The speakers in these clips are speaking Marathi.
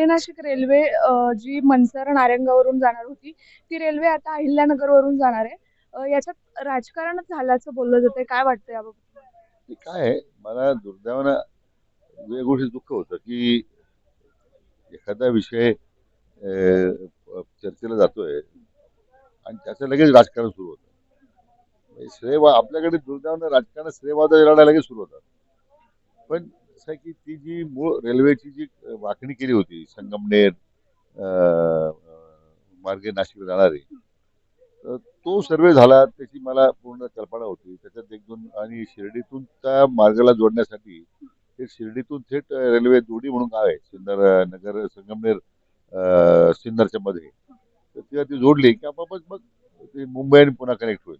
नाशिक रेल्वे जी मनसर नारायणगाववरून जाणार होती, ती रेल्वे आता अहिल्यानगरवरून जाणार आहे. याच्यात राजकारण झाल्याचं बोललं जातंय. काय वाटतं याबाबत? ते काय आहे, मला दुर्दैवानं या गोष्टी दुःख होतं की एखादा विषय चर्चेला जातोय आणि त्याचं लगेच राजकारण सुरू होतं. म्हणजे आपल्याकडे दुर्दैवानं राजकारण श्रेयवादाच्या लढाई लगेच सुरू होतात. पण असं आहे की ती जी मूळ रेल्वेची जी वाकणी केली होती संगमनेर मार्गे नाशिकला जाणारी, तर तो सर्वे झाला, त्याची मला पूर्ण कल्पना होती. त्याच्यात एक दोन आणि शिर्डीतून त्या मार्गाला जोडण्यासाठी ते शिर्डीतून थेट रेल्वे जोडी म्हणून गाव आहे सिन्नर नगर संगमनेर सिन्नरच्या मध्ये. तर ती जोडली की आपोआपच मग ते मुंबई आणि पुन्हा कनेक्ट होईल.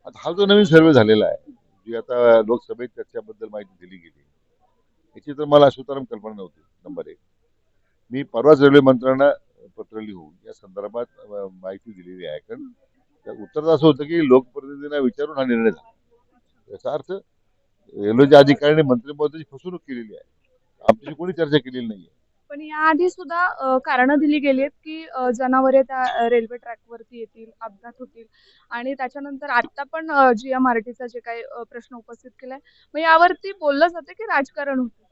आता हा जो नवीन सर्वे झालेला आहे, जी आता लोकसभेत त्याच्याबद्दल माहिती दिली गेली, याची तर मला सुताराम कल्पना नव्हती. नंबर एक, मी परवाच रेल्वे मंत्र्यांना पत्र लिहून या संदर्भात माहिती दिलेली आहे. कारण त्या उत्तर असं होतं की लोकप्रतिनिधींना विचारून हा निर्णय झाला. याचा अर्थ रेल्वेच्या अधिकाऱ्यांनी मंत्री महोदयांची फसवणूक केलेली आहे. आमच्याशी कोणी चर्चा केलेली नाहीये. पण याआधी सुद्धा कारणं दिली गेली आहेत, की जनावरे त्या रेल्वे ट्रॅकवरती येतील, अपघात होतील आणि त्याच्यानंतर आता पण जीएमआरटीचा जे काही प्रश्न उपस्थित केलाय, मग यावरती बोललं जातं की राजकारण होतं.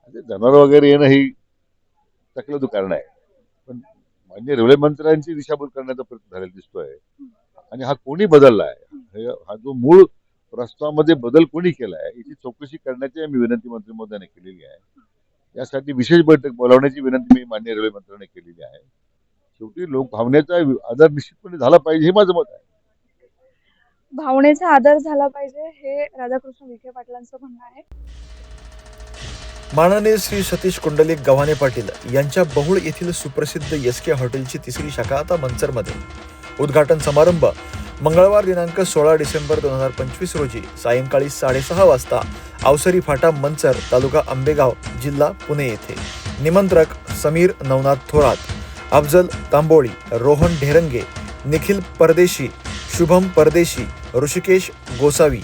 म्हणजे जनावर वगैरे येणं ही तकलादू कारण आहे. पण मान्य रेल्वे मंत्र्यांची दिशाभूल करण्याचा प्रयत्न झालेला दिसतोय. आणि हा कोणी बदलला आहे, हा जो मूळ प्रस्तावामध्ये बदल कोणी केला आहे याची चौकशी करण्याची मी विनंती मंत्री महोदयांना केलेली आहे. यासाठी विशेष बैठक बोलावण्याची विनंती मी मान्य रेल्वे मंत्र्यांना केलेली आहे. शेवटी लोकभावनेचा आदर निश्चितपणे झाला पाहिजे, हे माझं मत आहे. भावनेचा आदर झाला पाहिजे, हे राधाकृष्ण विखे पाटलांचं म्हणणं आहे. माननीय श्री सतीश कुंडलिक गव्हाणे पाटील यांच्या बहुळ येथील सुप्रसिद्ध एसके हॉटेलची तिसरी शाखा आता मंचरमध्ये. उद्घाटन समारंभ मंगळवार दिनांक 16 डिसेंबर 2025 रोजी सायंकाळी 6:30 वाजता अवसरी फाटा मंचर, तालुका आंबेगाव, जिल्हा पुणे येथे. निमंत्रक समीर नवनाथ थोरात, अफजल तांबोळी, रोहन ढेरंगे, निखिल परदेशी, शुभम परदेशी, ऋषिकेश गोसावी.